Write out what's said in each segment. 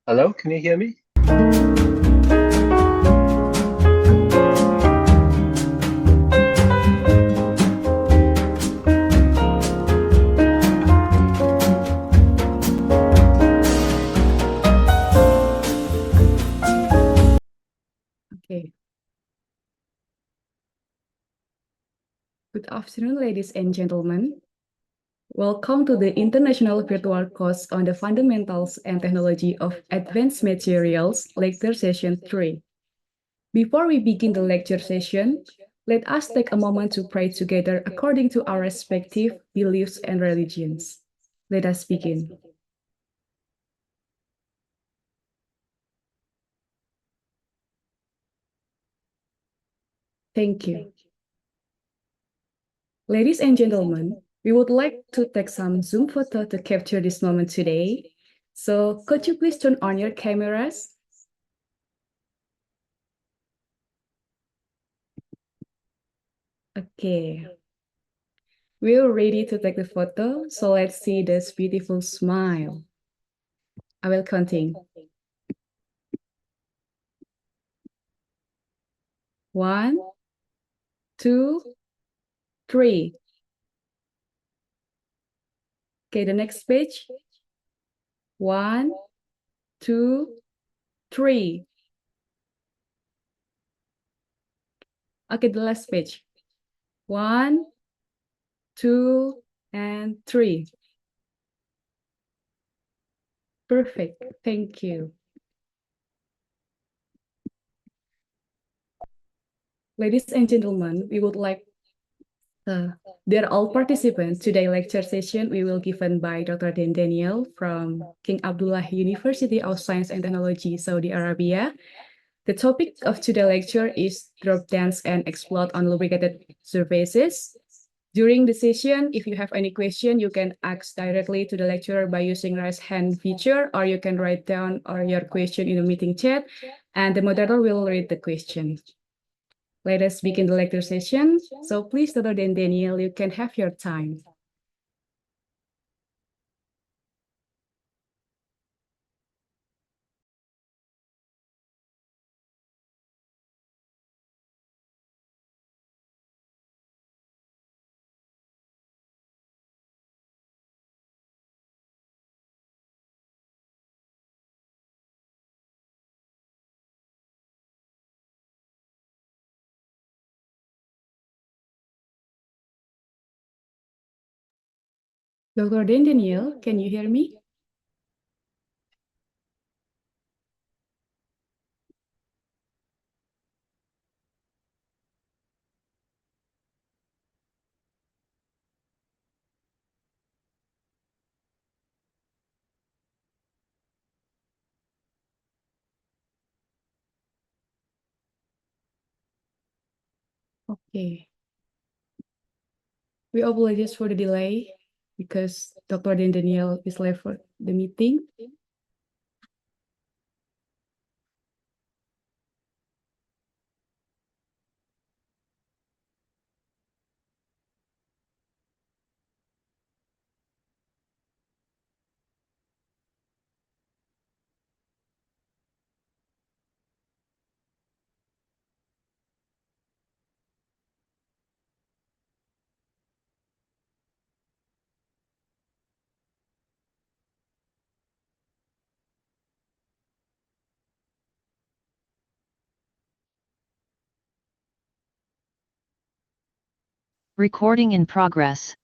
Hello, can you hear me? Okay. Good afternoon, ladies and gentlemen. Welcome to the International Virtual Course on the Fundamentals and Technology of Advanced Materials, Lecture Session 3. Before we begin the lecture session, let us take a moment to pray together according to our respective beliefs and religions. Let us begin. Thank you. Ladies and gentlemen, we would like to take some Zoom photo to capture this moment today. So could you please turn on your cameras? Okay. We're ready to take the photo, so let's see this beautiful smile. I will counting. 1, 2, 3. Okay, the next page. 1, 2, 3. Okay, the last page. 1, 2, and 3. Perfect. Thank you. Ladies and gentlemen, we would like dear all participants, today's lecture session we will given by Dr. Dan Daniel from King Abdullah University of Science and Technology, Saudi Arabia. The topic of today's lecture is drop downs and explode on lubricated surfaces. During the session, if you have any question, you can ask directly to the lecturer by using raise hand feature, or you can write down your question in the meeting chat, and the moderator will read the question. Let us begin the lecture session. So please, Dr. Dan Daniel, you can have your time. Dr. Dan Daniel, can you hear me? Okay. We apologize for the delay because Dr. Dan Daniel is late for the meeting. Recording in progress.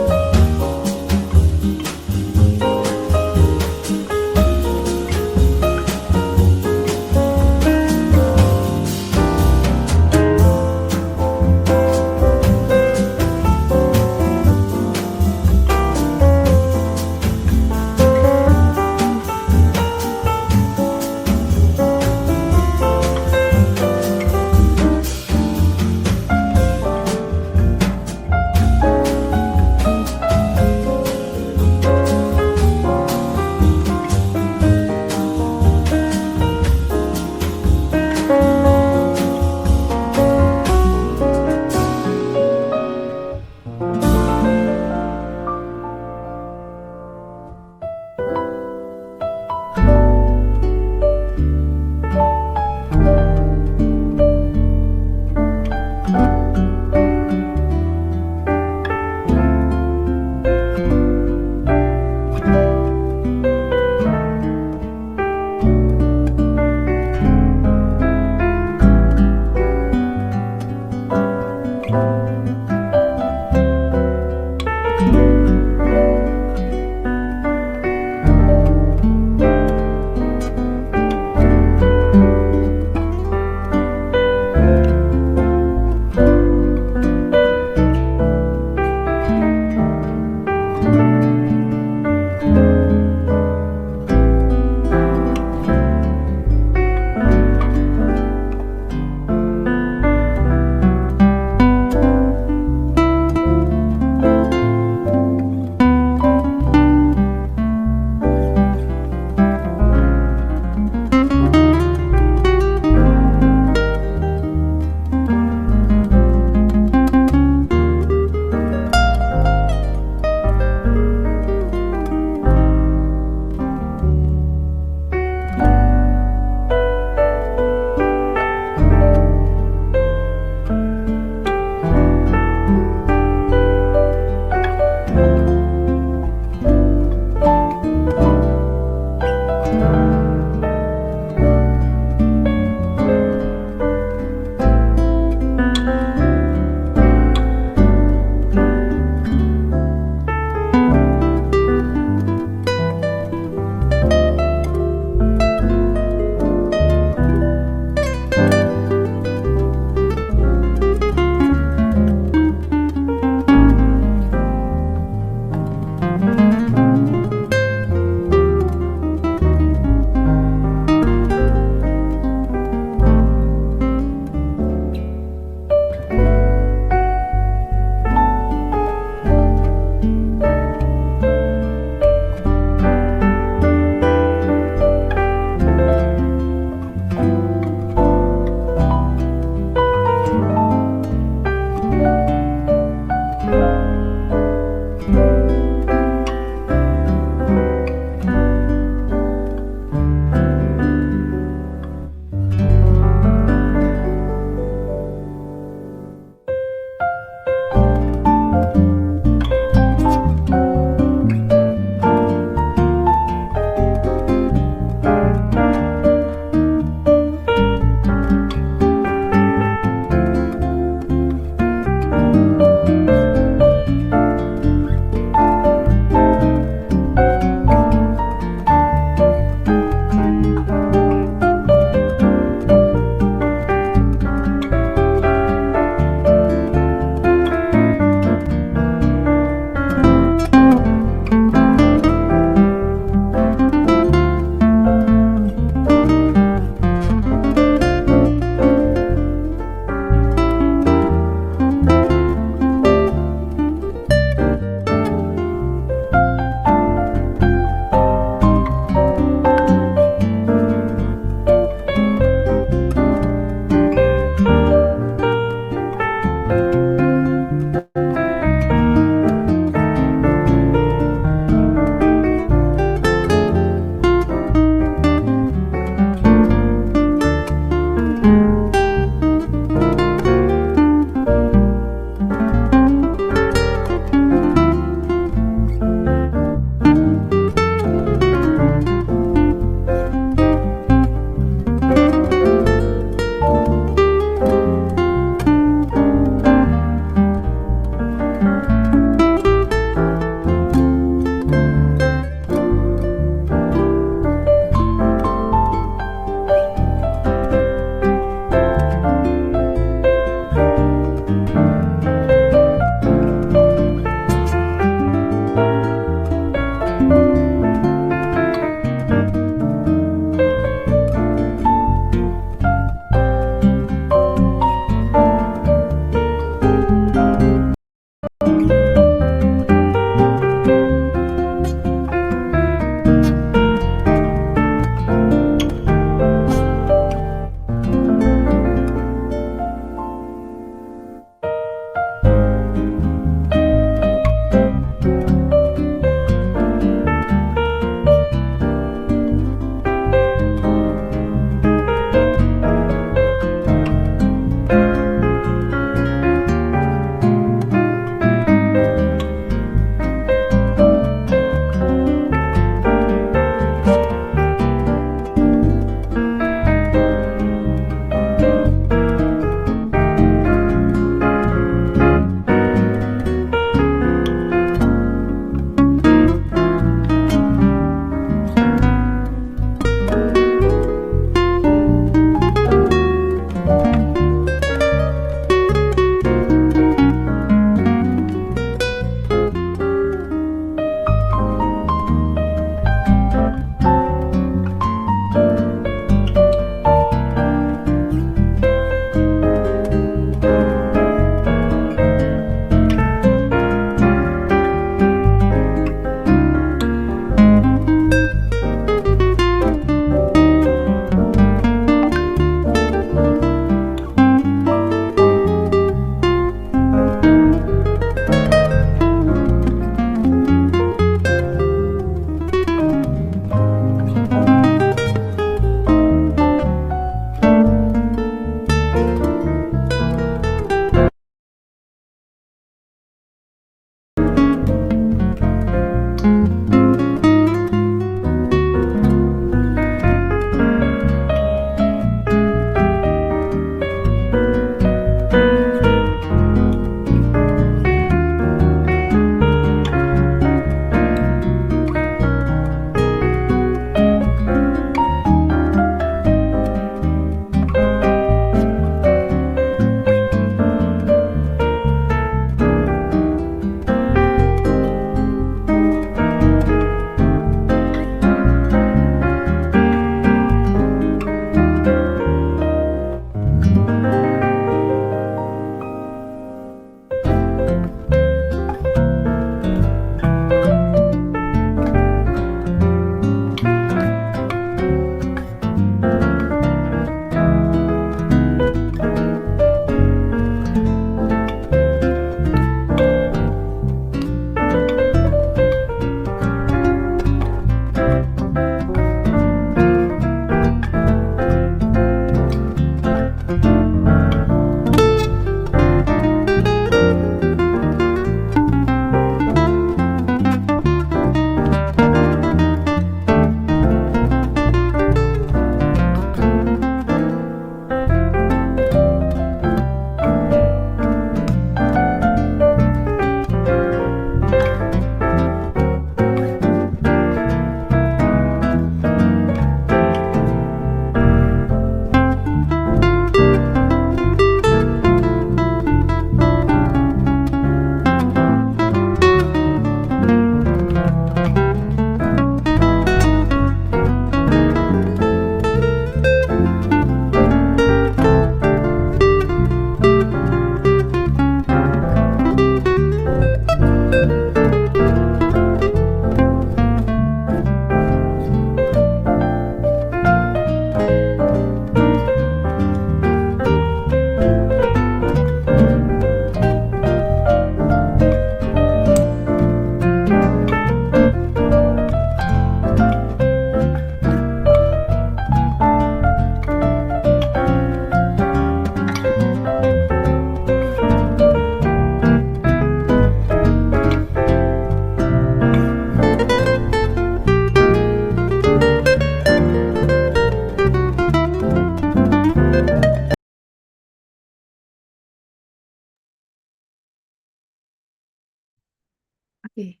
Okay.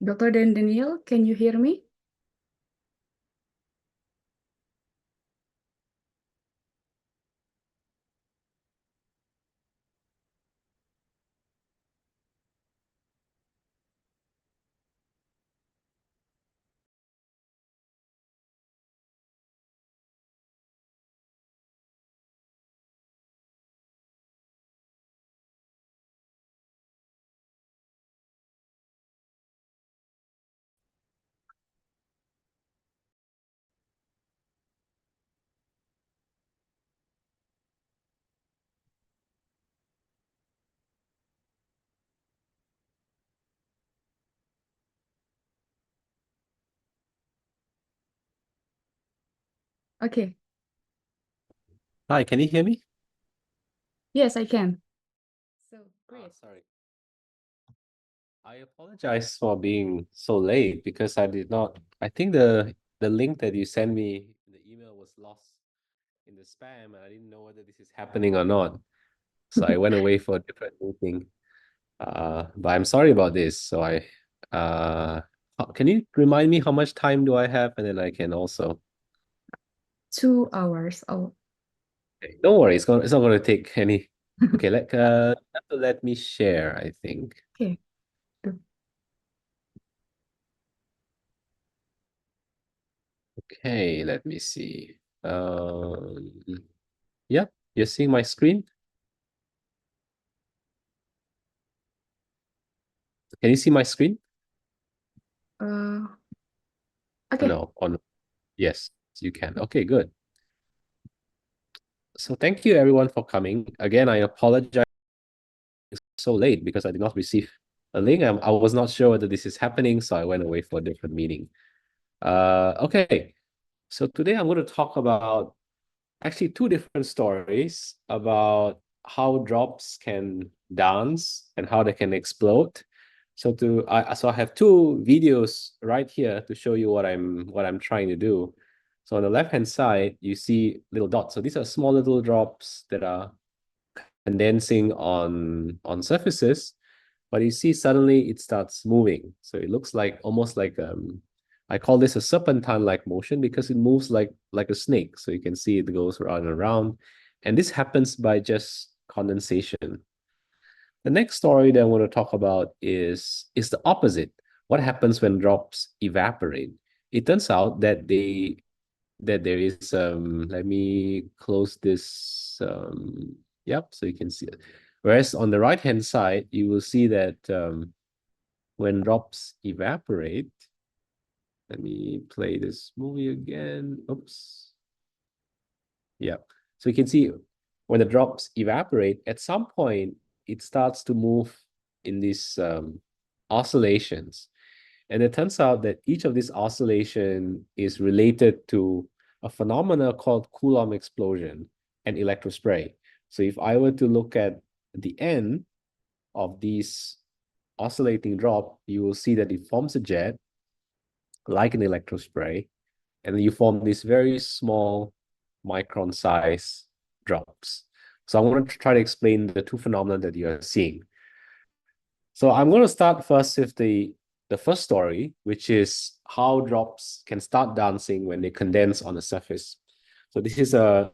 Dr. Daniel, can you hear me? Okay. Hi, can you hear me? Yes, I can. So great. Sorry. I apologize for being so late because I did not. I think the link that you sent me, the email was lost in the spam, and I didn't know whether this is happening or not. So I went away for a different meeting. But I'm sorry about this. So can you remind me how much time do I have, and then I can also. 2 hours. Oh, Okay, don't worry, it's not gonna take any. Okay, you have to let me share, I think. okay. Okay, let me see. Yeah, you're seeing my screen? Can you see my screen? Uh, Or okay. no? Or no? Yes, you can. Okay, good. So thank you everyone for coming. Again, I apologize so late because I did not receive a link. I was not sure whether this is happening, so I went away for a different meeting. Okay. So today I'm going to talk about actually two different stories about how drops can dance and how they can explode. So I have two videos right here to show you what I'm trying to do. So on the left hand side, you see little dots. So these are small little drops that are condensing on surfaces, but you see suddenly it starts moving. So it looks like almost like I call this a serpentine-like motion because it moves like a snake. So you can see it goes around and around. And this happens by just condensation. The next story that I want to talk about is the opposite. What happens when drops evaporate? It turns out that there is let me close this yep, so you can see it. Whereas on the right hand side, you will see that when drops evaporate, let me play this movie again. Oops. Yeah. So you can see when the drops evaporate, at some point it starts to move in these oscillations. And it turns out that each of these oscillation is related to a phenomena called Coulomb explosion and electrospray. So if I were to look at the end of these oscillating drop, you will see that it forms a jet like an electrospray, and then you form these very small micron size drops. So I want to try to explain the two phenomena that you are seeing. So I'm going to start first with the first story, which is how drops can start dancing when they condense on the surface. So this is a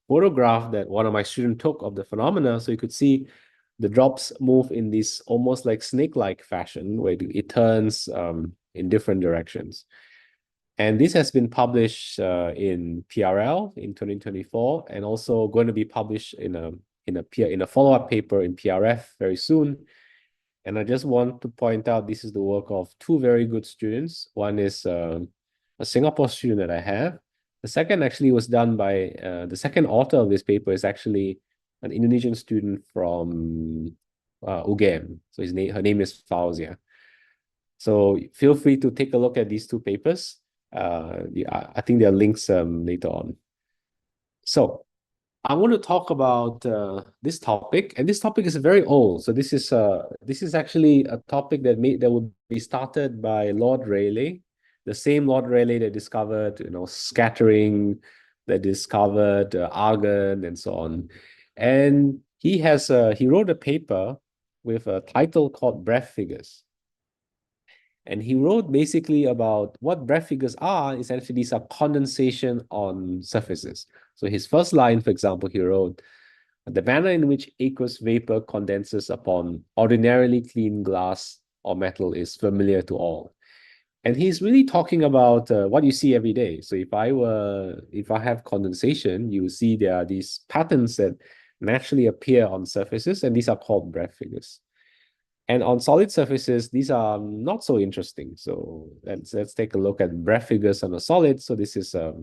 photograph that one of my students took of the phenomena. So you could see the drops move in this almost like snake-like fashion where it turns in different directions. And this has been published in PRL in 2024, and also going to be published in a follow-up paper in PRF very soon. And I just want to point out this is the work of two very good students. One is a Singapore student that I have. The second actually was done by the second author of this paper is actually an Indonesian student from UGM. So her name is Fauzia. So feel free to take a look at these two papers. I think there are links later on. So I want to talk about this topic, and this topic is very old. So this is actually a topic that would be started by Lord Rayleigh, the same Lord Rayleigh that discovered scattering, that discovered argon and so on. And he wrote a paper with a title called Breadth Figures. And he wrote basically about what breadth figures are. Essentially, these are condensation on surfaces. So his first line, for example, he wrote, the manner in which aqueous vapor condenses upon ordinarily clean glass or metal is familiar to all. And he's really talking about what you see every day. So if I have condensation, you will see there are these patterns that naturally appear on surfaces, and these are called breadth figures. And on solid surfaces, these are not so interesting. So let's take a look at breadth figures on a solid. So this is a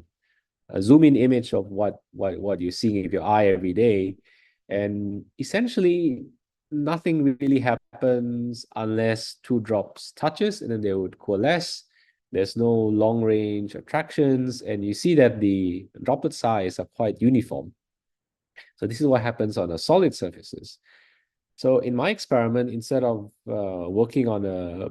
zoom in image of what you're seeing with your eye every day. And essentially, nothing really happens unless two drops touches and then they would coalesce. There's no long range attractions, and you see that the droplet size are quite uniform. So this is what happens on a solid surfaces. So in my experiment, instead of working on a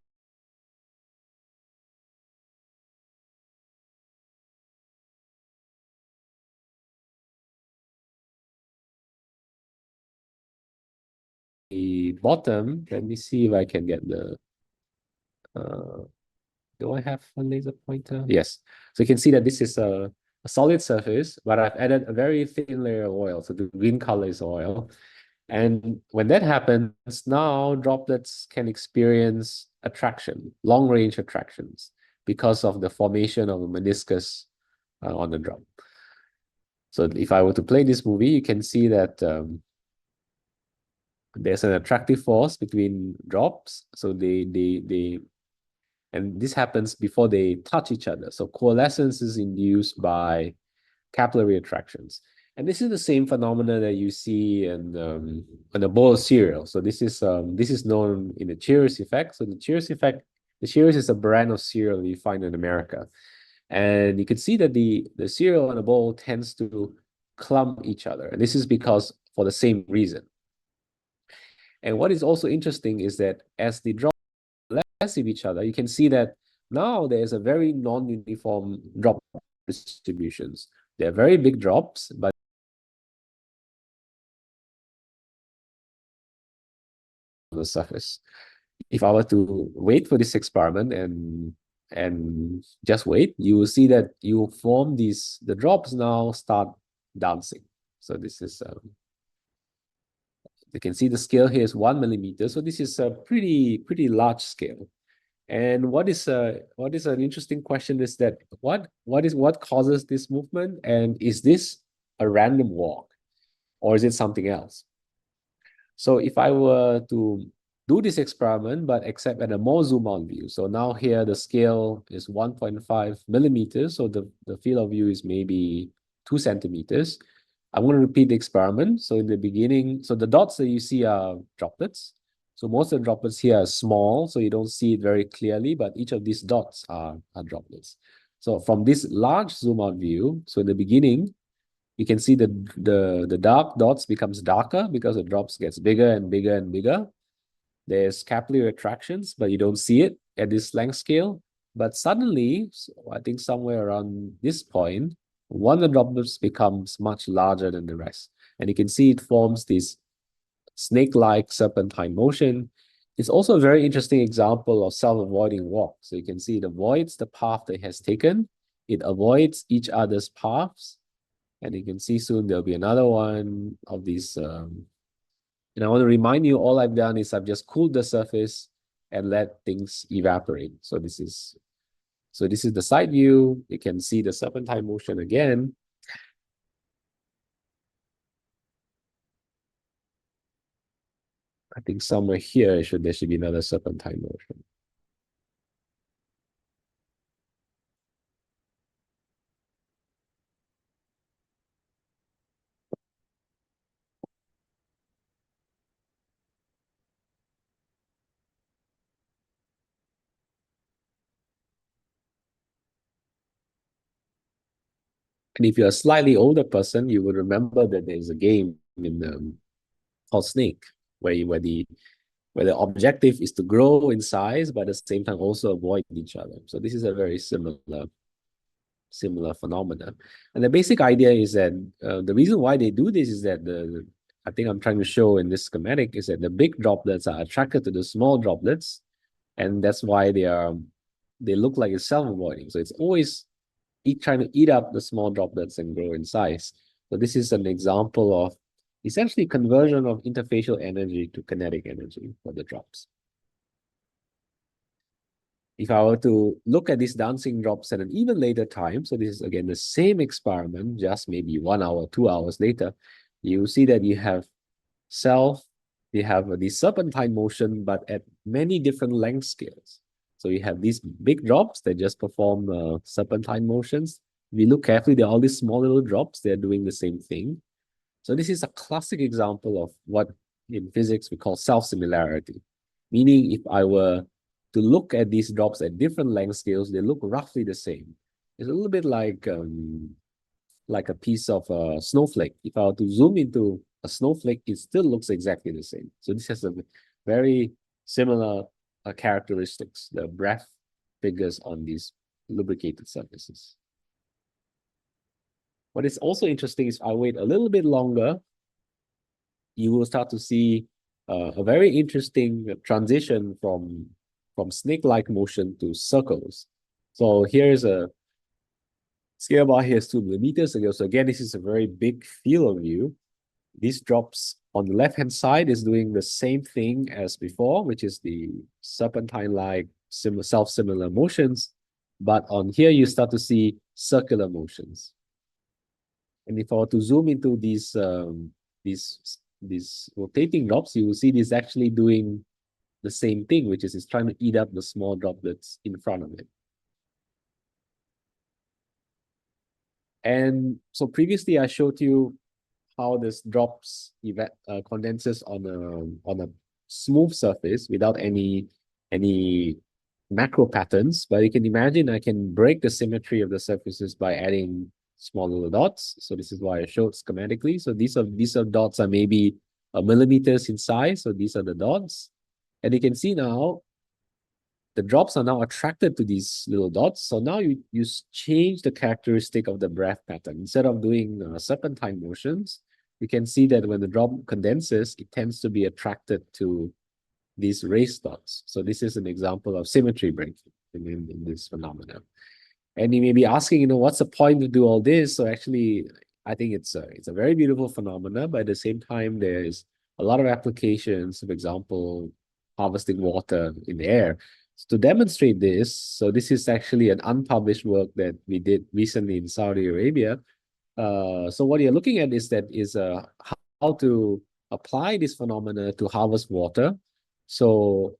bottom, let me see if I can get the do I have a laser pointer? Yes. So you can see that this is a solid surface, but I've added a very thin layer of oil. So the green color is oil. And when that happens, now droplets can experience attraction, long range attractions, because of the formation of a meniscus on the drop. So if I were to play this movie, you can see that there's an attractive force between drops. So and this happens before they touch each other. So coalescence is induced by capillary attractions. And this is the same phenomena that you see in a bowl of cereal. So this is known in the Cheers effect. So the Cheers effect, the Cheers is a brand of cereal you find in America. And you can see that the cereal in a bowl tends to clump each other. And this is because for the same reason. And what is also interesting is that as the drops less of each other, you can see that now there's a very non-uniform drop distributions. They're very big drops, but on the surface. If I were to wait for this experiment and just wait, you will see that you will form the drops now start dancing. So this is you can see the scale here is 1 millimeter. So this is a pretty large scale. And what is an interesting question is that what causes this movement, and is this a random walk or is it something else? So if I were to do this experiment, but except at a more zoom out view. So now here the scale is 1.5 millimeters. So the field of view is maybe 2 centimeters. I'm going to repeat the experiment. So in the beginning, so the dots that you see are droplets. So most of the droplets here are small, so you don't see it very clearly, but each of these dots are droplets. So from this large zoom out view, so in the beginning, you can see the dark dots becomes darker because the drops gets bigger and bigger and bigger. There's capillary attractions, but you don't see it at this length scale. But suddenly, so I think somewhere around this point, one of the droplets becomes much larger than the rest. And you can see it forms this snake-like serpentine motion. It's also a very interesting example of self-avoiding walk. So you can see it avoids the path that it has taken. It avoids each other's paths. And you can see soon there'll be another one of these. And I want to remind you, all I've done is I've just cooled the surface and let things evaporate. So this is the side view. You can see the serpentine motion again. I think somewhere here there should be another serpentine motion. And if you're a slightly older person, you would remember that there's a game in called Snake, where the objective is to grow in size, but at the same time also avoid each other. So this is a very similar phenomenon. And the basic idea is that the reason why they do this is that I think I'm trying to show in this schematic is that the big droplets are attracted to the small droplets, and that's why they look like it's self-avoiding. So it's always trying to eat up the small droplets and grow in size. So this is an example of essentially conversion of interfacial energy to kinetic energy for the drops. If I were to look at these dancing drops at an even later time, so this is again the same experiment, just maybe 1 hour, 2 hours later, you see that you have the serpentine motion, but at many different length scales. So you have these big drops that just perform serpentine motions. If you look carefully, there are all these small little drops, they're doing the same thing. So this is a classic example of what in physics we call self-similarity. Meaning if I were to look at these drops at different length scales, they look roughly the same. It's a little bit like a piece of a snowflake. If I were to zoom into a snowflake, it still looks exactly the same. So this has a very similar characteristics, the breath figures on these lubricated surfaces. What is also interesting is I wait a little bit longer, you will start to see a very interesting transition from snake-like motion to circles. So here's a scale bar here is 2 millimeters ago. So again, this is a very big field of view. These drops on the left-hand side is doing the same thing as before, which is the serpentine-like self-similar motions. But on here, you start to see circular motions. And if I were to zoom into these rotating drops, you will see this actually doing the same thing, which is it's trying to eat up the small droplets in front of it. And so previously I showed you how this drops condenses on a smooth surface without any macro patterns. But you can imagine I can break the symmetry of the surfaces by adding small little dots. So this is why I showed schematically. So these are dots are maybe millimeters in size. So these are the dots. And you can see now the drops are now attracted to these little dots. So now you change the characteristic of the breath pattern. Instead of doing serpentine motions, you can see that when the drop condenses, it tends to be attracted to these raised dots. So this is an example of symmetry breaking in this phenomenon. And you may be asking, what's the point to do all this? So actually, I think it's a very beautiful phenomena, but at the same time, there's a lot of applications. For example, harvesting water in the air. So to demonstrate this, so this is actually an unpublished work that we did recently in Saudi Arabia. So what you're looking at is how to apply this phenomena to harvest water. So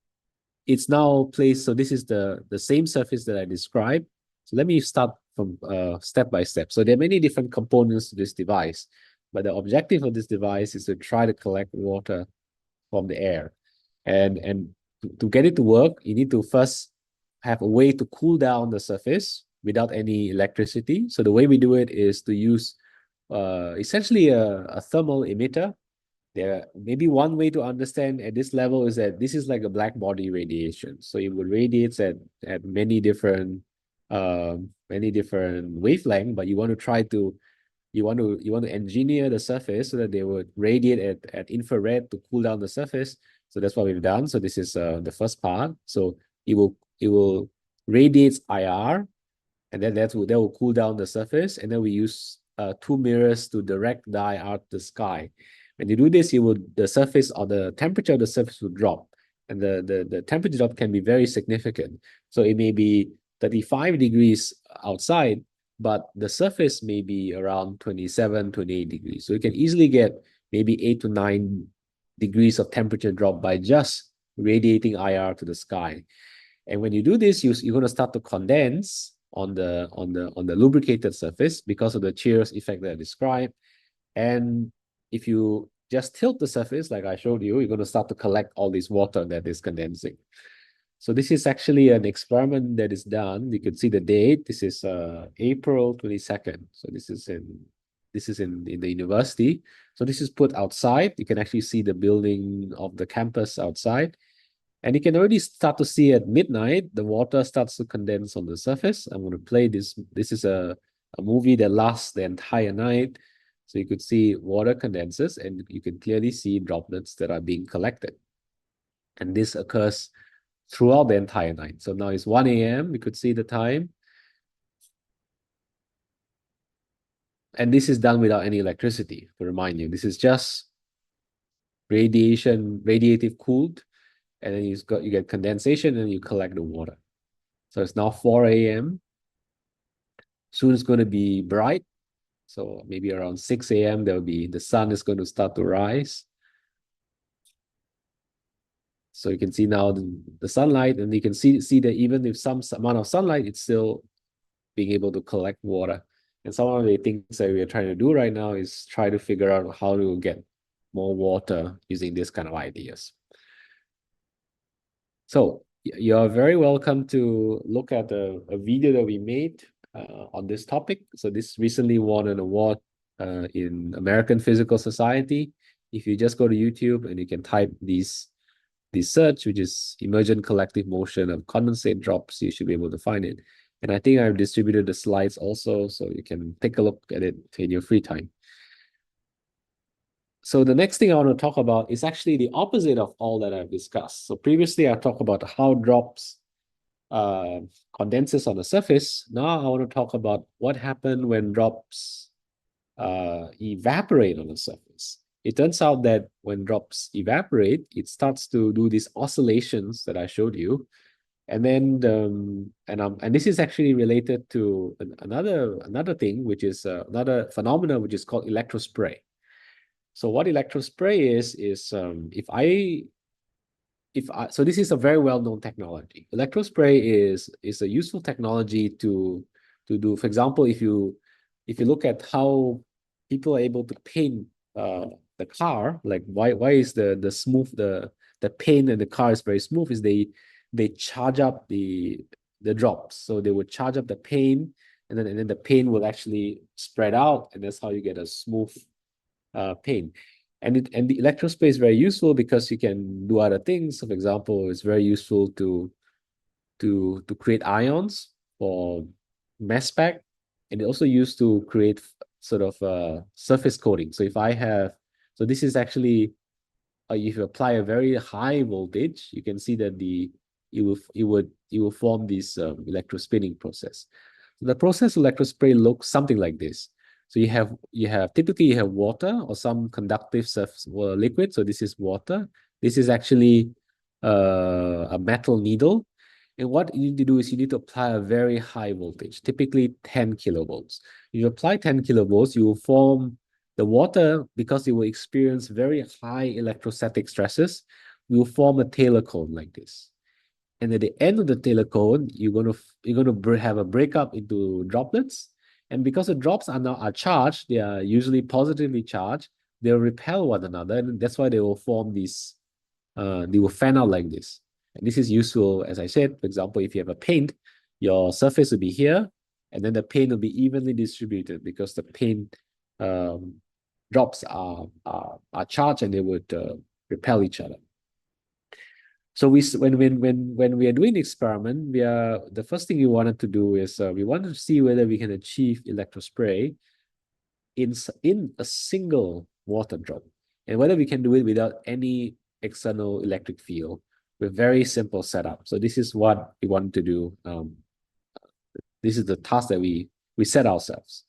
it's now placed, so this is the same surface that I described. So let me start from step by step. So there are many different components to this device, but the objective of this device is to try to collect water from the air. And to get it to work, you need to first have a way to cool down the surface without any electricity. So the way we do it is to use essentially a thermal emitter. There maybe one way to understand at this level is that this is like a black body radiation. So it would radiate at many different wavelength, but you want to engineer the surface so that they would radiate at infrared to cool down the surface. So that's what we've done. So this is the first part. So it will radiate IR, and then that will cool down the surface, and then we use 2 mirrors to direct the IR to the sky. When you do this, the surface or the temperature of the surface will drop, and the temperature drop can be very significant. So it may be 35 degrees outside, but the surface may be around 27, 28 degrees. So you can easily get maybe 8 to 9 degrees of temperature drop by just radiating IR to the sky. And when you do this, you're going to start to condense on the lubricated surface because of the Cheers effect that I described. And if you just tilt the surface, like I showed you, you're going to start to collect all this water that is condensing. So this is actually an experiment that is done. You can see the date. This is April 22nd. So this is in the university. So this is put outside. You can actually see the building of the campus outside. And you can already start to see at midnight, the water starts to condense on the surface. I'm going to play this. This is a movie that lasts the entire night. So you could see water condenses, and you can clearly see droplets that are being collected. And this occurs throughout the entire night. So now it's 1 a.m. We could see the time. And this is done without any electricity, to remind you. This is just radiative cooled, and then you get condensation and you collect the water. So it's now 4 a.m. Soon it's going to be bright. So maybe around 6 a.m. the sun is going to start to rise. So you can see now the sunlight, and you can see that even if some amount of sunlight, it's still being able to collect water. And some of the things that we are trying to do right now is try to figure out how to get more water using this kind of ideas. So you're very welcome to look at a video that we made on this topic. So this recently won an award in American Physical Society. If you just go to YouTube and you can type this search, which is emergent collective motion of condensate drops, you should be able to find it. And I think I've distributed the slides also, so you can take a look at it in your free time. So the next thing I want to talk about is actually the opposite of all that I've discussed. So previously I talked about how drops condenses on the surface. Now I want to talk about what happened when drops evaporate on the surface. It turns out that when drops evaporate, it starts to do these oscillations that I showed you. And then and this is actually related to another thing, which is another phenomena, which is called electrospray. So what electrospray is so this is a very well-known technology. Electrospray is a useful technology to do. For example, if you look at how people are able to paint the car, like why is the smooth the paint in the car is very smooth, is they charge up the drops. So they would charge up the paint, and then the paint will actually spread out, and that's how you get a smooth paint. And the electrospray is very useful because you can do other things. So for example, it's very useful to create ions for mass spec, and it also used to create sort of surface coating. So so this is actually if you apply a very high voltage, you can see that it will form this electrospinning process. So the process of electrospray looks something like this. So typically you have water or some conductive surface or liquid. So this is water. This is actually a metal needle. And what you need to do is you need to apply a very high voltage, typically 10 kilovolts. If you apply 10 kilovolts, you will form the water, because it will experience very high electrostatic stresses, will form a Taylor cone like this. And at the end of the Taylor cone, you're gonna have a breakup into droplets. And because the drops are charged, they are usually positively charged, they'll repel one another, and that's why they will form these, they will fan out like this. And this is useful, as I said, for example, if you have a paint, your surface will be here, and then the paint will be evenly distributed because the paint drops are charged and they would repel each other. So when we are doing the experiment, the first thing we wanted to do is we wanted to see whether we can achieve electrospray in a single water drop, and whether we can do it without any external electric field with very simple setup. So this is what we wanted to do. This is the task that we set ourselves,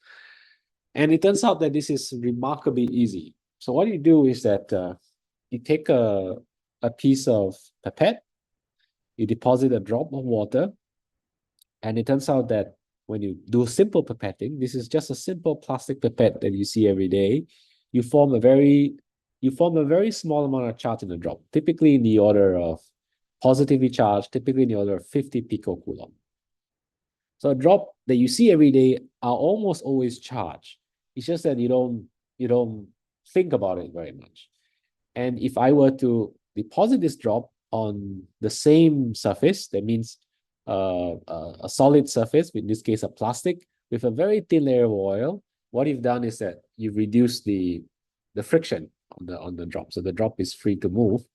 and it turns out that this is remarkably easy. So what you do is that you take a piece of pipette, you deposit a drop of water, and it turns out that when you do simple pipetting, this is just a simple plastic pipette that you see every day, you form a very small amount of charge in the drop, typically in the order of positively charged, typically in the order of 50 picocoulomb. So a drop that you see every day are almost always charged. It's just that you don't think about it very much. And if I were to deposit this drop on the same surface, that means a solid surface, in this case a plastic, with a very thin layer of oil, what you've done is that you've reduced the friction on the drop. So the drop is free to move,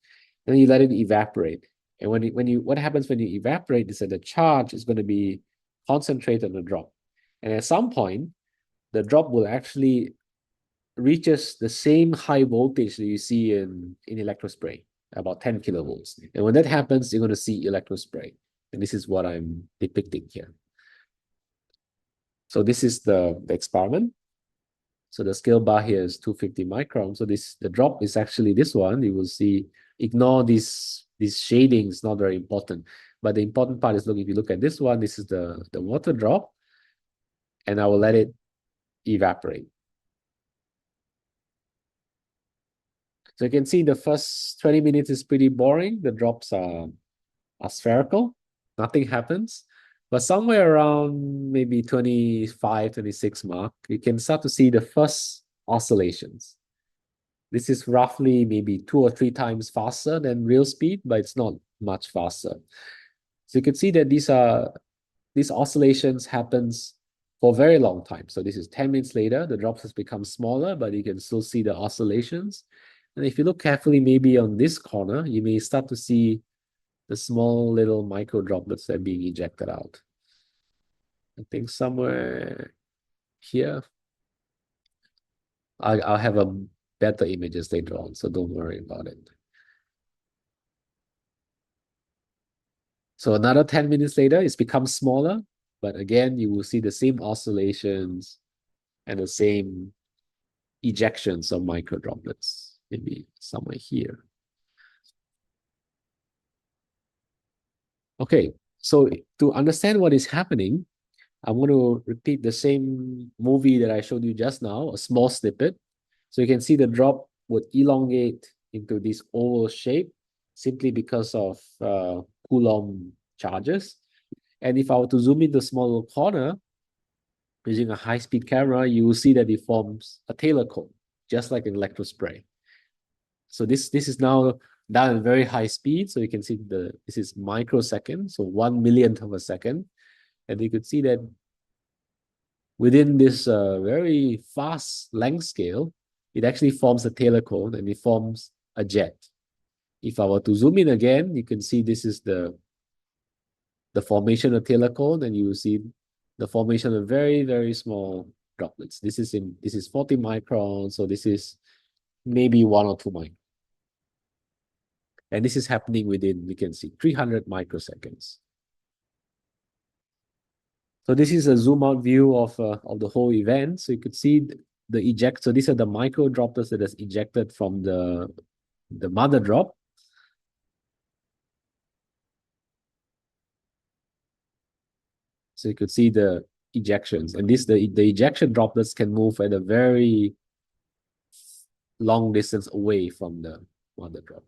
and then you let it evaporate. And what happens when you evaporate is that the charge is going to be concentrated on the drop. And at some point, the drop will actually reaches the same high voltage that you see in electrospray, about 10 kilovolts. And when that happens, you're going to see electrospray. And this is what I'm depicting here. So this is the experiment. So the scale bar here is 250 microns. So the drop is actually this one. You will see, ignore these shadings, not very important. But the important part is, look, if you look at this one, this is the water drop. And I will let it evaporate. So you can see the first 20 minutes is pretty boring. The drops are spherical. Nothing happens. But somewhere around maybe 25, 26 mark, you can start to see the first oscillations. This is roughly maybe 2 or 3 times faster than real speed, but it's not much faster. So you can see that these oscillations happens for a very long time. So this is 10 minutes later, the drops has become smaller, but you can still see the oscillations. And if you look carefully, maybe on this corner, you may start to see the small little micro droplets that are being ejected out. I think somewhere here. I'll have a better images later on, so don't worry about it. So another 10 minutes later, it's become smaller, but again, you will see the same oscillations and the same ejections of micro droplets, maybe somewhere here. Okay, so to understand what is happening, I'm going to repeat the same movie that I showed you just now, a small snippet. So you can see the drop would elongate into this oval shape simply because of Coulomb charges. And if I were to zoom in the small little corner using a high-speed camera, you will see that it forms a Taylor cone, just like an electrospray. So this is now done at very high speed. So you can see this is microsecond, so 1 millionth of a second. And you could see that within this very fast length scale, it actually forms a Taylor cone and it forms a jet. If I were to zoom in again, you can see this is the formation of Taylor cone, and you will see the formation of very, very small droplets. This is 40 microns, so this is maybe 1 or 2 microns. And this is happening within, we can see, 300 microseconds. So this is a zoom out view of the whole event. So you could see the eject. So these are the micro droplets that is ejected from the mother drop. So you could see the ejections, and the ejection droplets can move at a very long distance away from the mother drop.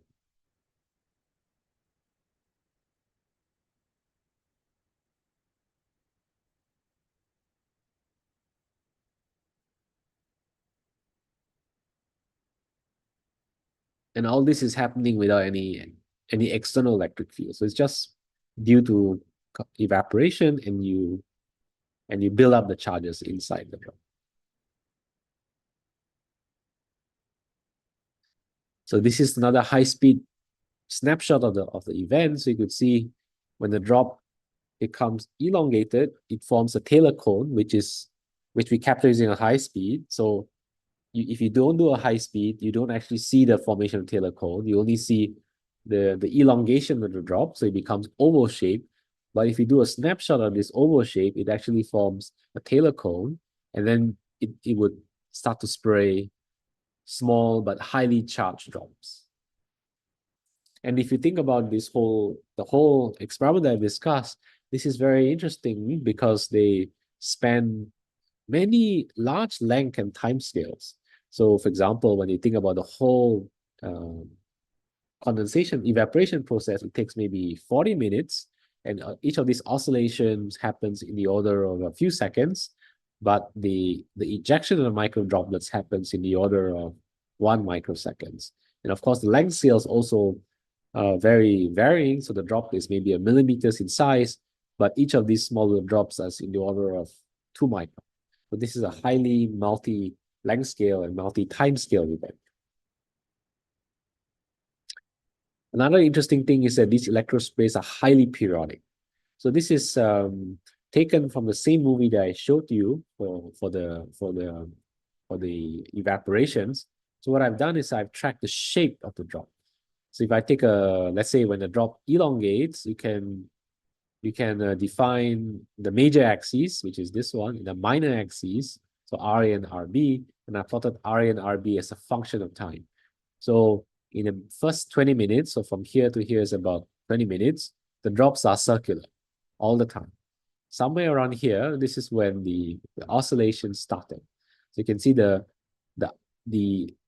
And all this is happening without any external electric field. So it's just due to evaporation, and you build up the charges inside the drop. So this is another high-speed snapshot of the event. So you could see when the drop becomes elongated, it forms a Taylor cone, which we capture using a high speed. So if you don't do a high speed, you don't actually see the formation of Taylor cone. You only see the elongation of the drop, so it becomes oval shape. But if you do a snapshot of this oval shape, it actually forms a Taylor cone, and then it would start to spray small but highly charged drops. And if you think about the whole experiment that I discussed, this is very interesting because they span many large length and time scales. So for example, when you think about the whole condensation evaporation process, it takes maybe 40 minutes, and each of these oscillations happens in the order of a few seconds, but the ejection of the micro droplets happens in the order of 1 microseconds. And of course, the length scales also very varying. So the drop is maybe a millimeters in size, but each of these smaller drops is in the order of 2 microns. So this is a highly multi-length scale and multi-time scale event. Another interesting thing is that these electrosprays are highly periodic. So this is taken from the same movie that I showed you for the the evaporations. So what I've done is I've tracked the shape of the drop. So if I take let's say when the drop elongates, you can define the major axes, which is this one, and the minor axes, so RA and RB, and I plotted RA and RB as a function of time. So in the first 20 minutes, so from here to here is about 20 minutes, the drops are circular all the time. Somewhere around here, this is when the oscillation started. So you can see the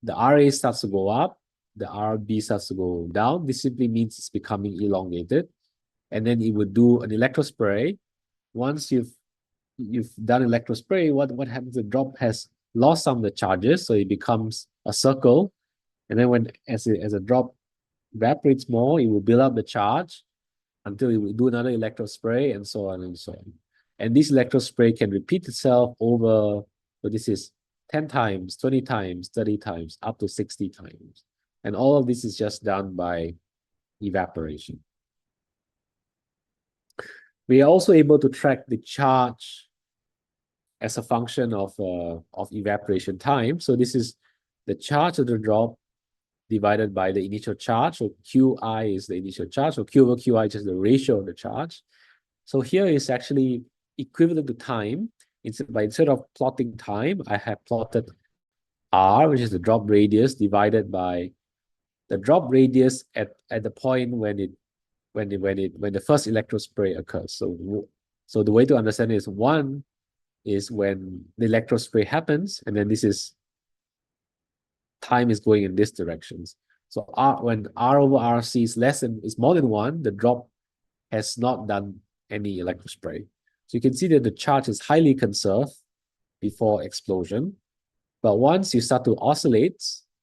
RA starts to go up, the RB starts to go down. This simply means it's becoming elongated. And then it would do an electrospray. Once you've done electrospray, what happens? The drop has lost some of the charges, so it becomes a circle. And then as a drop evaporates more, it will build up the charge until it will do another electrospray, and so on and so on. And this electrospray can repeat itself over, so this is 10 times, 20 times, 30 times, up to 60 times. And all of this is just done by evaporation. We are also able to track the charge as a function of evaporation time. So this is the charge of the drop divided by the initial charge. So Qi is the initial charge. So Q over Qi is just the ratio of the charge. So here is actually equivalent to time. Instead of plotting time, I have plotted R, which is the drop radius, divided by the drop radius at the point when the first electrospray occurs. So the way to understand it is one is when the electrospray happens, and then this is time is going in this directions. So when R over RC is more than one, the drop has not done any electrospray. So you can see that the charge is highly conserved before explosion. But once you start to oscillate,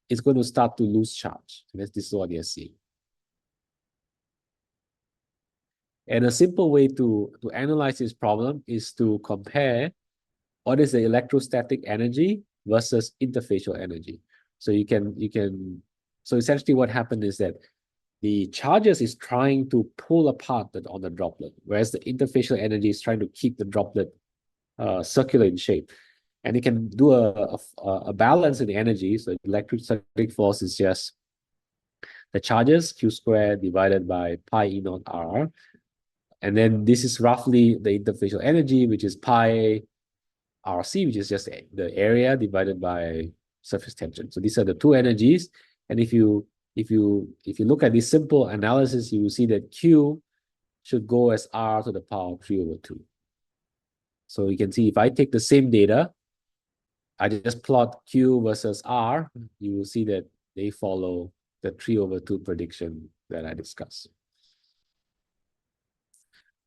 it's going to start to lose charge. And this is what you're seeing. And a simple way to analyze this problem is to compare what is the electrostatic energy versus interfacial energy. So so essentially what happened is that the charges is trying to pull apart on the droplet, whereas the interfacial energy is trying to keep the droplet circular in shape. And it can do a balance in the energy. So electrostatic force is just the charges, Q squared divided by pi E naught R. And then this is roughly the interfacial energy, which is pi RC, which is just the area divided by surface tension. So these are the two energies. And if you look at this simple analysis, you will see that Q should go as R to the power of 3 over 2. So you can see if I take the same data, I just plot Q versus R, you will see that they follow the 3 over 2 prediction that I discussed.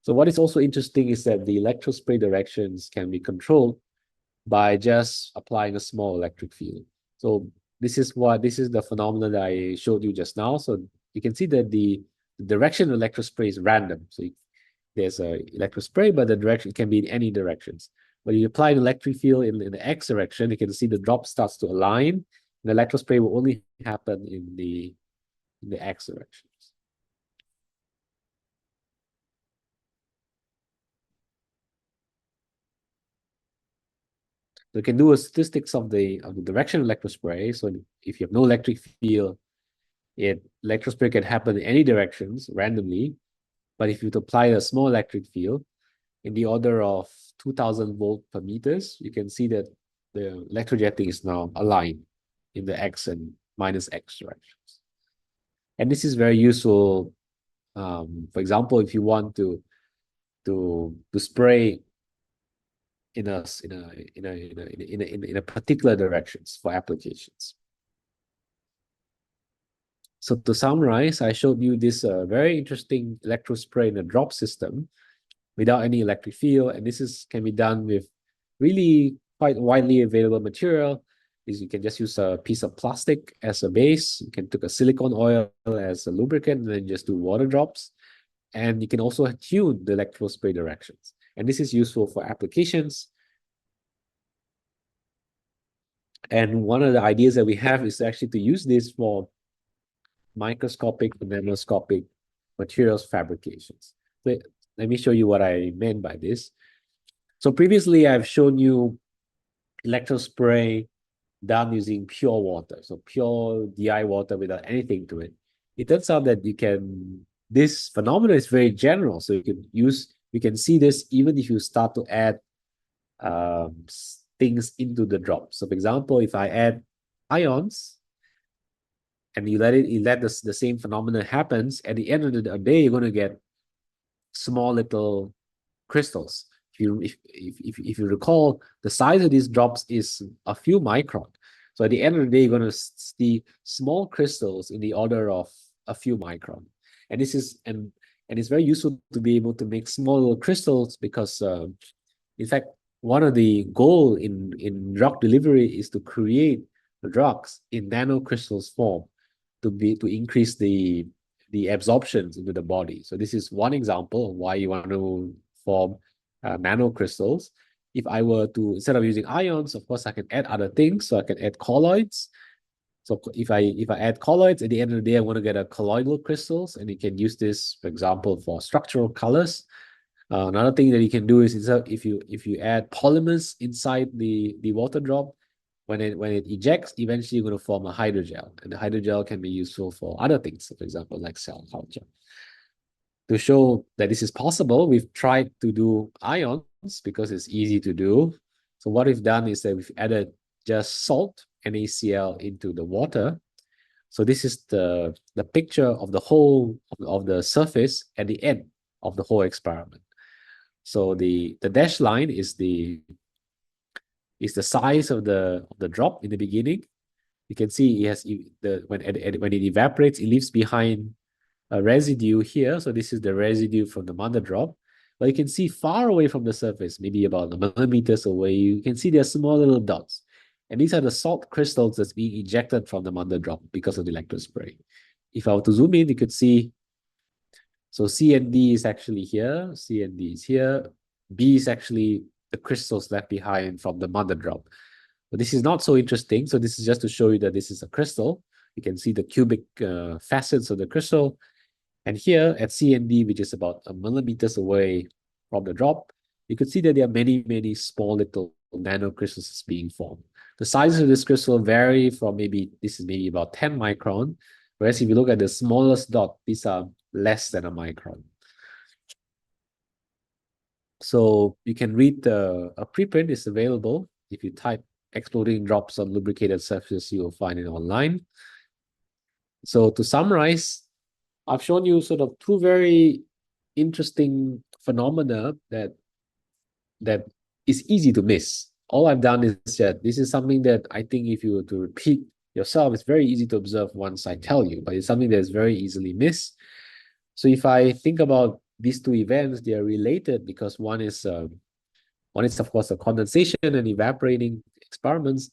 So what is also interesting is that the electrospray directions can be controlled by just applying a small electric field. So this is the phenomenon that I showed you just now. So you can see that the direction of electrospray is random. So there's a electrospray, but the direction can be in any directions. When you apply an electric field in the X direction, you can see the drop starts to align. And the electrospray will only happen in the X directions. So you can do a statistics of the direction of electrospray. So if you have no electric field, electrospray can happen in any directions randomly. But if you apply a small electric field in the order of 2000 volt per meters, you can see that the electrojetting is now aligned in the X and minus X directions. And this is very useful. For example, if you want to spray in a particular directions for applications. So to summarize, I showed you this very interesting electrospray in a drop system without any electric field, and this can be done with really quite widely available material. You can just use a piece of plastic as a base. You can take a silicone oil as a lubricant, and then just do water drops. And you can also tune the electrospray directions. And this is useful for applications. And one of the ideas that we have is actually to use this for microscopic and nanoscopic materials fabrications. Let me show you what I meant by this. So previously, I've shown you electrospray done using pure water, so pure DI water without anything to it, it turns out that this phenomenon is very general. So you can see this even if you start to add things into the drop. So for example, if I add ions and you let the same phenomenon happens, at the end of the day, you're going to get small little crystals. If you recall, the size of these drops is a few micron. So at the end of the day, you're going to see small crystals in the order of a few micron. And it's very useful to be able to make small little crystals because, in fact, one of the goal in drug delivery is to create the drugs in nanocrystals form to increase the absorptions into the body. So this is one example of why you want to form nanocrystals. If I were to, instead of using ions, of course, I can add other things. So I can add colloids. So if I add colloids, at the end of the day, I want to get a colloidal crystals, and you can use this, for example, for structural colors. Another thing that you can do is if you add polymers inside the water drop, when it ejects, eventually you're going to form a hydrogel, and the hydrogel can be useful for other things. So for example, like cell culture. To show that this is possible, we've tried to do ions because it's easy to do. So what we've done is that we've added just salt, NaCl, into the water. So this is the picture of the whole of the surface at the end of the whole experiment. So the dashed line is the size of the drop in the beginning. You can see it has when it evaporates, it leaves behind a residue here. So this is the residue from the mother drop. But you can see far away from the surface, maybe about millimeters away, you can see there are small little dots. And these are the salt crystals that's being ejected from the mother drop because of the electrospray. If I were to zoom in, you could see, so C and D is actually here, C and D is here, B is actually the crystals left behind from the mother drop. But this is not so interesting. So this is just to show you that this is a crystal. You can see the cubic facets of the crystal. And here at C and D, which is about a millimeters away from the drop, you could see that there are many, many small little nanocrystals being formed. The sizes of this crystal vary from this is maybe about 10 micron, whereas if you look at the smallest dot, these are less than a micron. So you can read a preprint is available. If you type exploding drops on lubricated surfaces, you will find it online. So to summarize, I've shown you sort of two very interesting phenomena that is easy to miss. All I've done is that this is something that I think if you were to repeat yourself, it's very easy to observe once I tell you, but it's something that is very easily missed. So if I think about these two events, they are related because one is of course a condensation and evaporating experiments,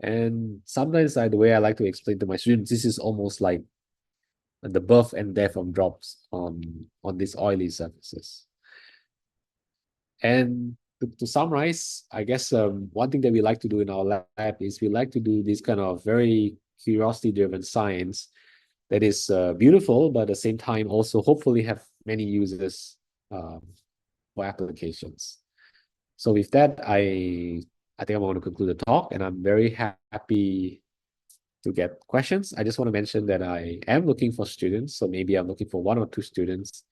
and sometimes the way I like to explain to my students, this is almost like the birth and death of drops on these oily surfaces. And to summarize, I guess one thing that we like to do in our lab is we like to do this kind of very curiosity-driven science that is beautiful, but at the same time also hopefully have many uses for applications. So with that, I think I'm going to conclude the talk, and I'm very happy to get questions. I just want to mention that I am looking for students, so maybe I'm looking for 1 or 2 students,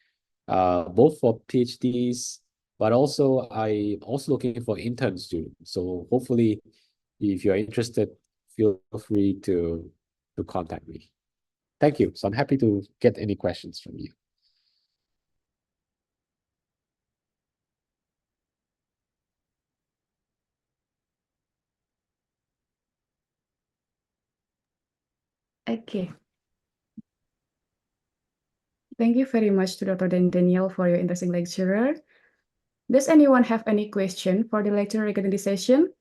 both for PhDs, but also I'm also looking for intern students. So hopefully, if you're interested, feel free to contact me. Thank you. So I'm happy to get any questions from you. Okay. Thank you very much to Dr. Daniel for your interesting lecture. Does anyone have any question for the lecture regarding this session?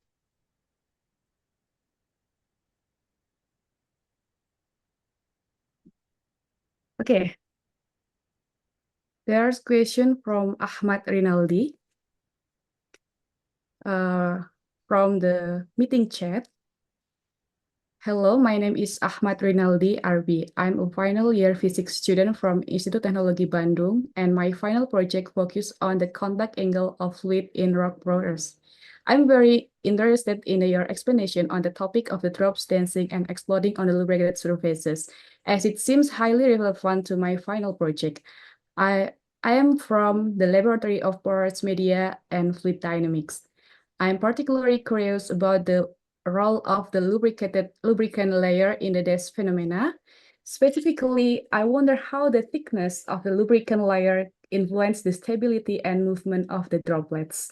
Okay. There's a question from Ahmad Rinaldi from the meeting chat. Hello, my name is Ahmad Rinaldi RB. I'm a final year physics student from Institut Teknologi Bandung, and my final project focused on the contact angle of fluid in rock borders. I'm very interested in your explanation on the topic of the drops dancing and exploding on the lubricated surfaces, as it seems highly relevant to my final project. I, I am from the Laboratory of Porous Media and Fluid Dynamics. I'm particularly curious about the role of the lubricant layer in the DES phenomena. Specifically, I wonder how the thickness of the lubricant layer influences the stability and movement of the droplets.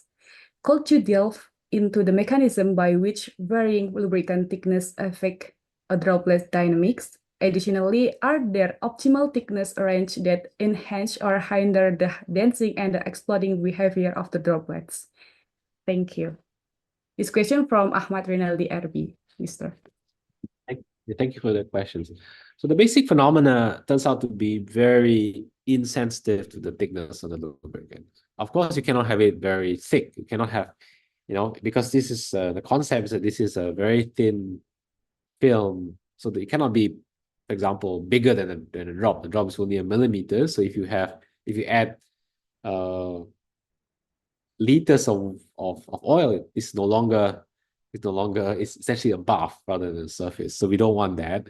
Could you delve into the mechanism by which varying lubricant thickness affect a droplet dynamics? Additionally, are there optimal thickness range that enhance or hinder the dancing and the exploding behavior of the droplets? Thank you. This question from Ahmad Rinaldi RB, Mr. Thank you for the questions. So the basic phenomena turns out to be very insensitive to the thickness of the lubricant. Of course, you cannot have it very thick. You cannot have, because this is the concept is that this is a very thin film, so that it cannot be, for example, bigger than a drop. The drop is only a millimeter. So if you add liters of oil, it's essentially a bath rather than a surface. So we don't want that.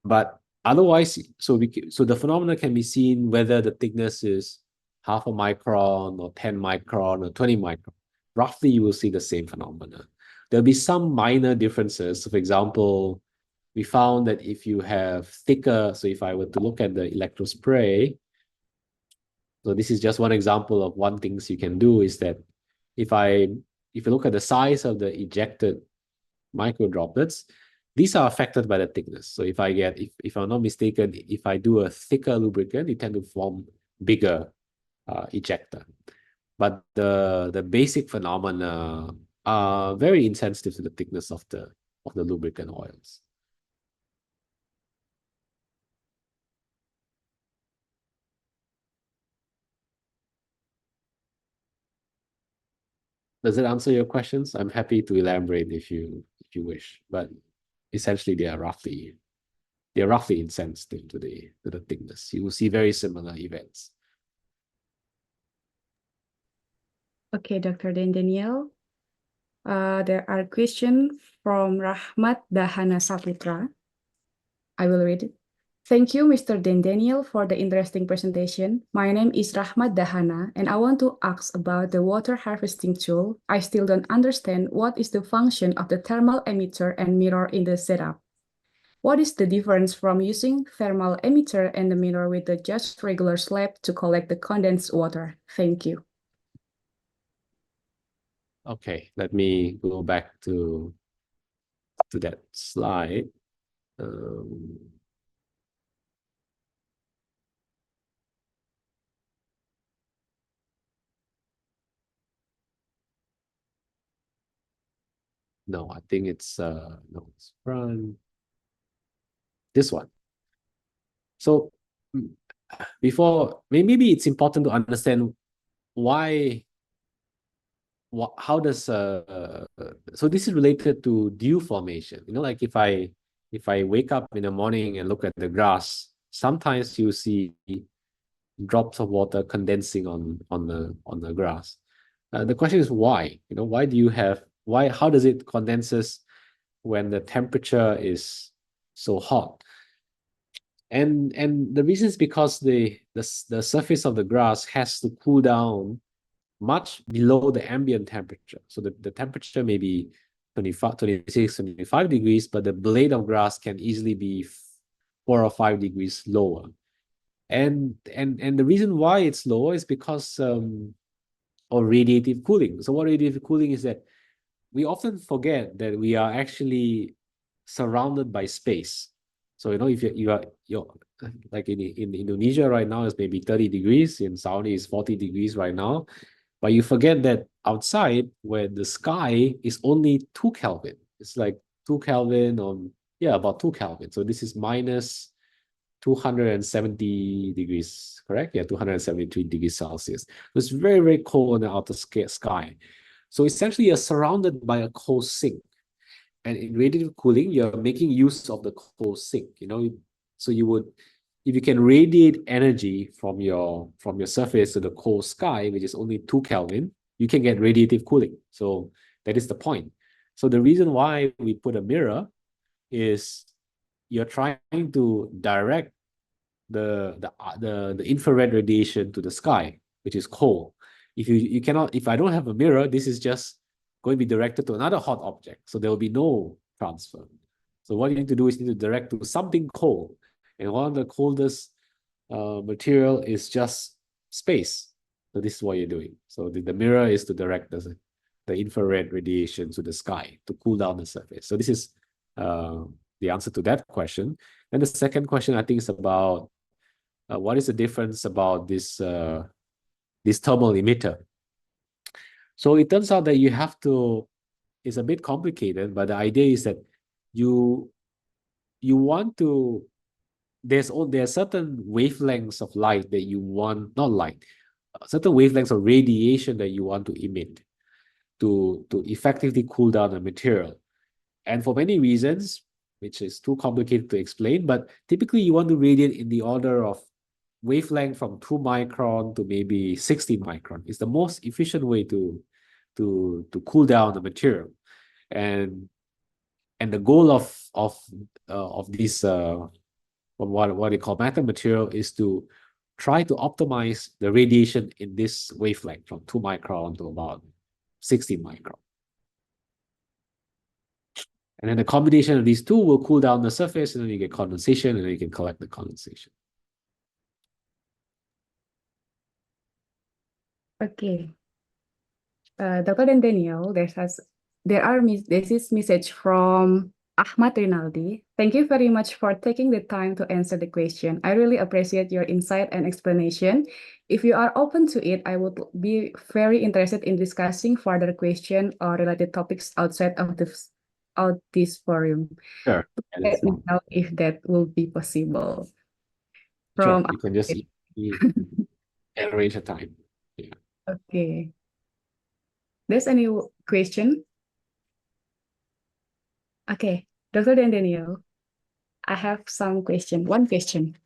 But otherwise, so the phenomena can be seen whether the thickness is half a micron or 10 micron or 20 micron. Roughly, you will see the same phenomena. There'll be some minor differences. So for example, we found that if you have thicker, so if I were to look at the electrospray, so this is just one example of one things you can do is that if you look at the size of the ejected micro droplets, these are affected by the thickness. So if I'm not mistaken, if I do a thicker lubricant, you tend to form bigger ejector. But the basic phenomena are very insensitive to the thickness of the lubricant oils. Does it answer your questions? I'm happy to elaborate if you wish, but essentially they are roughly insensitive to the thickness. You will see very similar events. Okay, Dr. Daniel. There are questions from Rahmat Dahana Saputra. I will read it. Thank you, Mr. Daniel, for the interesting presentation. My name is Rahmat Dahana, and I want to ask about the water harvesting tool. I still don't understand what is the function of the thermal emitter and mirror in the setup. What is the difference from using thermal emitter and the mirror with the just regular slab to collect the condensed water? Thank you. Okay, let me go back to that slide. No, I think it's no, it's front. This one. So before, maybe it's important to understand why. How does so this is related to dew formation. Like if I wake up in the morning and look at the grass, sometimes you see drops of water condensing on the grass. The question is why? How does it condenses when the temperature is so hot? And the reason is because the surface of the grass has to cool down much below the ambient temperature. So the temperature may be 25, 26, 25 degrees, but the blade of grass can easily be 4 or 5 degrees lower. And the reason why it's lower is because of radiative cooling. So what radiative cooling is that we often forget that we are actually surrounded by space. So if you're like in Indonesia right now, it's maybe 30 degrees. In Saudi, it's 40 degrees right now. But you forget that outside, where the sky is only 2 Kelvin, it's like 2 Kelvin about 2 Kelvin. So this is minus 270 degrees, correct? Yeah, 273 degrees Celsius. So it's very, very cold in the outer sky. So essentially, you're surrounded by a cold sink. And in radiative cooling, you're making use of the cold sink. So you would, if you can radiate energy from your surface to the cold sky, which is only 2 Kelvin, you can get radiative cooling. So that is the point. So the reason why we put a mirror is you're trying to direct the infrared radiation to the sky, which is cold. If you cannot, if I don't have a mirror, this is just going to be directed to another hot object. So there will be no transfer. So what you need to do is you need to direct to something cold. And one of the coldest material is just space. So this is what you're doing. So the mirror is to direct the infrared radiation to the sky to cool down the surface. So this is the answer to that question. And the second question, I think, is about what is the difference about this thermal emitter. So it turns out that you have to, it's a bit complicated, but the idea is that you want to, there are certain wavelengths of light that you want, not light, certain wavelengths of radiation that you want to emit to effectively cool down the material. And for many reasons, which is too complicated to explain, but typically you want to radiate in the order of wavelength from 2 micron to maybe 60 micron. It's the most efficient way to cool down the material. And the goal of this what they call matter material is to try to optimize the radiation in this wavelength from 2 micron to about 60 micron. And then the combination of these two will cool down the surface, and then you get condensation, and then you can collect the condensation. Okay. Dr. and Daniel, this is message from Ahmad Rinaldi. Thank you very much for taking the time to answer the question. I really appreciate your insight and explanation. If you are open to it, I would be very interested in discussing further questions or related topics outside of this forum. Sure. Let me know if that will be possible. Sure, From you can just arrange a time. Yeah. Okay. There's any question? Okay, Dr. Dan Daniel, I have one question.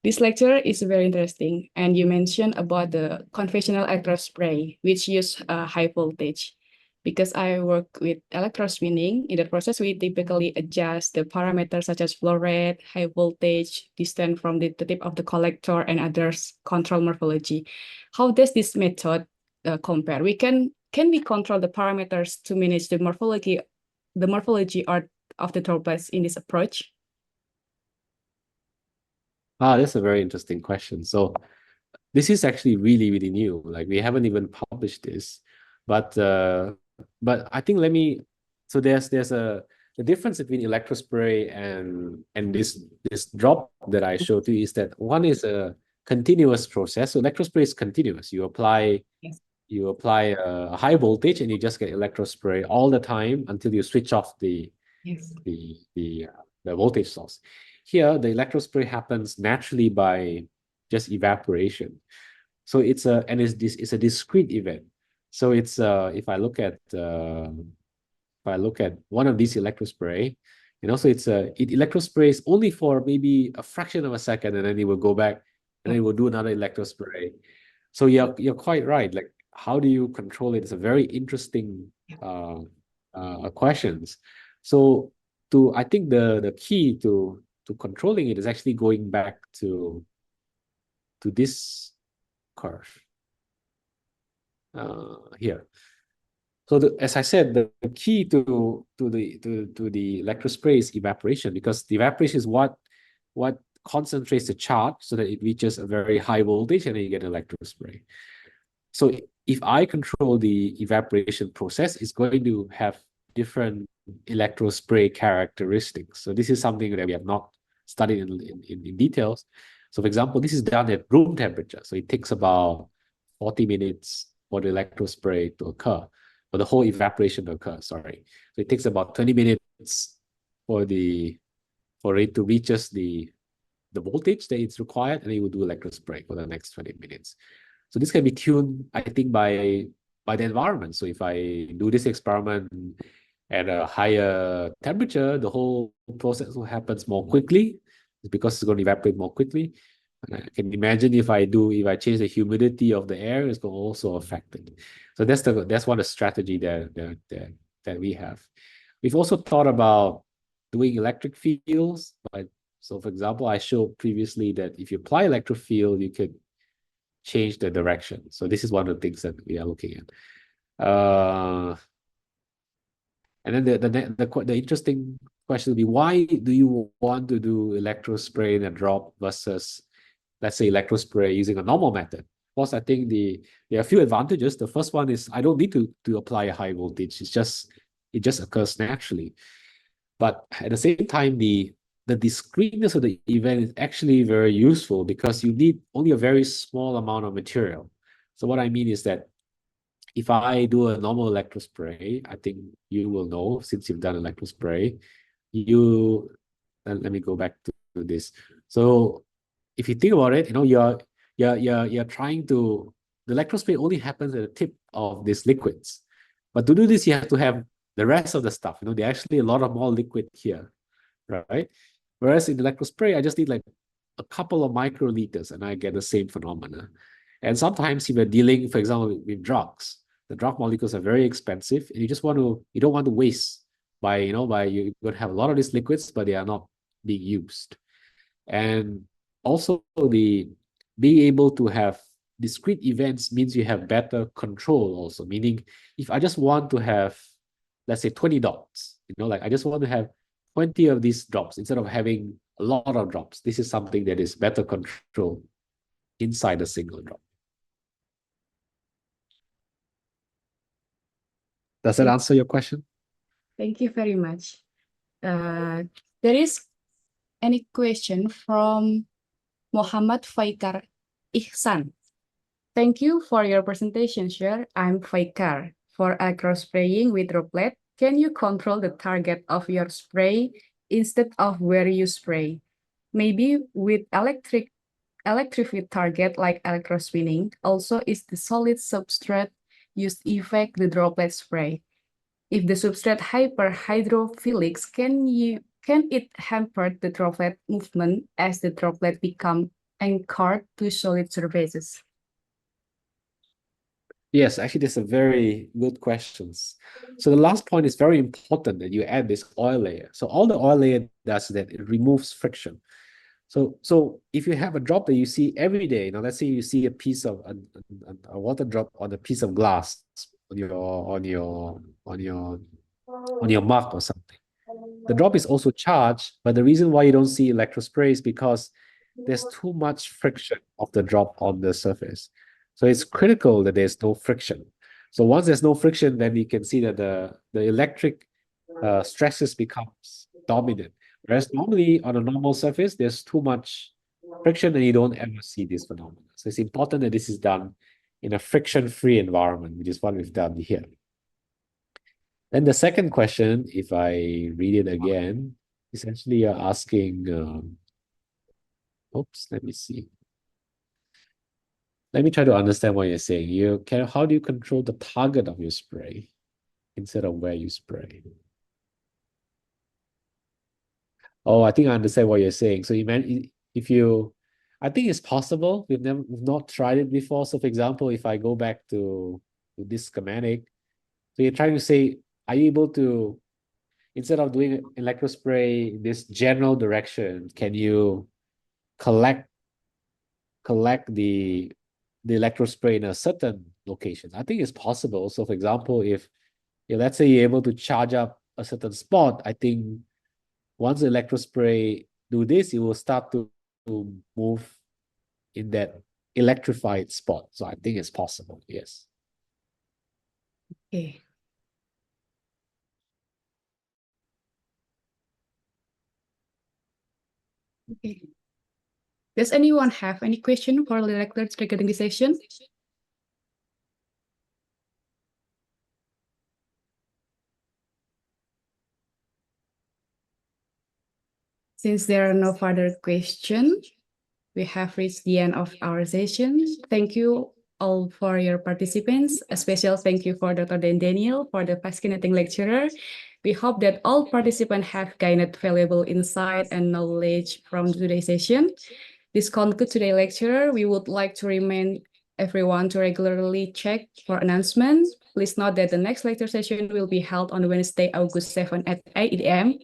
This lecture is very interesting, and you mentioned about the conventional electrospray, which use high voltage. Because I work with electrospinning, in the process, we typically adjust the parameters such as flow rate, high voltage, distance from the tip of the collector, and others control morphology. How does this method compare? Can we control the parameters to manage the morphology of the droplets in this approach? That's a very interesting question. So this is actually really, really new. Like we haven't even published this, but I think so there's the difference between electrospray and this drop that I showed you is that one is a continuous process. So electrospray is continuous. You apply Yes. a high voltage and you just get electrospray all the time until you switch off the Yes. the voltage source. Here, the electrospray happens naturally by just evaporation. So it's a discrete event. So it's if I look at one of these electrospray, so it electrosprays only for maybe a fraction of a second, and then it will go back, and then it will do another electrospray. So you're quite right. Like, how do you control it? It's a very interesting questions. So I think the key to controlling it is actually going back to this curve here. So as I said, the key to the electrospray is evaporation, because the evaporation is what concentrates the charge so that it reaches a very high voltage, and then you get electrospray. So if I control the evaporation process, it's going to have different electrospray characteristics. So this is something that we have not studied in details. So for example, this is done at room temperature. So it takes about 40 minutes for the electrospray to occur, for the whole evaporation to occur, sorry. So it takes about 20 minutes for it to reach us the voltage that it's required, and it will do electrospray for the next 20 minutes. So this can be tuned, I think, by the environment. So if I do this experiment at a higher temperature, the whole process will happen more quickly, because it's going to evaporate more quickly. And I can imagine if I change the humidity of the air, it's going to also affect it. So that's one of the strategy that we have. We've also thought about doing electric fields. So for example, I showed previously that if you apply electric field, you could change the direction. So this is one of the things that we are looking at. And then the interesting question will be, why do you want to do electrospray in a drop versus, let's say, electrospray using a normal method? Of course, I think there are a few advantages. The first one is I don't need to apply a high voltage. It just occurs naturally. But at the same time, the discreteness of the event is actually very useful because you need only a very small amount of material. So what I mean is that if I do a normal electrospray, I think you will know since you've done electrospray. Let me go back to this. So if you think about it, you're trying to, the electrospray only happens at the tip of these liquids. But to do this, you have to have the rest of the stuff. There's actually a lot of more liquid here, right? Whereas in electrospray, I just need like a couple of microliters and I get the same phenomena. And sometimes if you're dealing, for example, with drugs, the drug molecules are very expensive and you don't want to waste by you're going to have a lot of these liquids, but they are not being used. And also the being able to have discrete events means you have better control also, meaning if I just want to have, let's say 20 dots, like I just want to have 20 of these drops instead of having a lot of drops. This is something that is better controlled inside a single drop. Does that answer your question? Thank you very much. There is any question from Muhammad Faikar Ihsan. Thank you for your presentation, Sir. I'm Faikar. For electrospraying with droplet, can you control the target of your spray instead of where you spray? Maybe with electrified target like electrospinning, also is the solid substrate used effect the droplet spray. If the substrate hyperhydrophilic, can it hamper the droplet movement as the droplet become anchored to solid surfaces? Yes, actually, that's a very good questions. So the last point is very important that you add this oil layer. So all the oil layer does that it removes friction. So if you have a drop that you see every day, let's say you see a piece of a water drop on a piece of glass on your mug or something. The drop is also charged, but the reason why you don't see electrospray is because there's too much friction of the drop on the surface. So it's critical that there's no friction. So once there's no friction, then you can see that the electric stresses becomes dominant. Whereas normally on a normal surface, there's too much friction and you don't ever see this phenomenon. So it's important that this is done in a friction-free environment, which is what we've done here. Then the second question, if I read it again, essentially you're asking, let me see. Let me try to understand what you're saying. How do you control the target of your spray instead of where you spray? Oh, I think I understand what you're saying. So I think it's possible. We've not tried it before. So for example, if I go back to this schematic, so you're trying to say, are you able to, instead of doing electrospray in this general direction, can you collect the electrospray in a certain location? I think it's possible. So for example, if let's say you're able to charge up a certain spot, I think once the electrospray do this, it will start to move in that electrified spot. So I think it's possible, yes. Okay. Okay. Does anyone have any question for the lecturers regarding this session? Since there are no further questions, we have reached the end of our session. Thank you all for your participants. A special thank you for Dr. Daniel for the fascinating lecturer. We hope that all participants have gained valuable insight and knowledge from today's session. This concludes today's lecture. We would like to remind everyone to regularly check for announcements. Please note that the next lecture session will be held on Wednesday, August 7 at 8 a.m.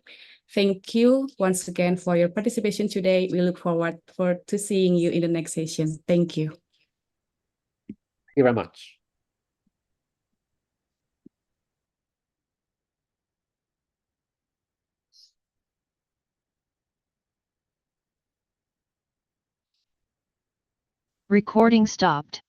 Thank you once again for your participation today. We look forward to seeing you in the next session. Thank you. Thank you very much. Recording stopped.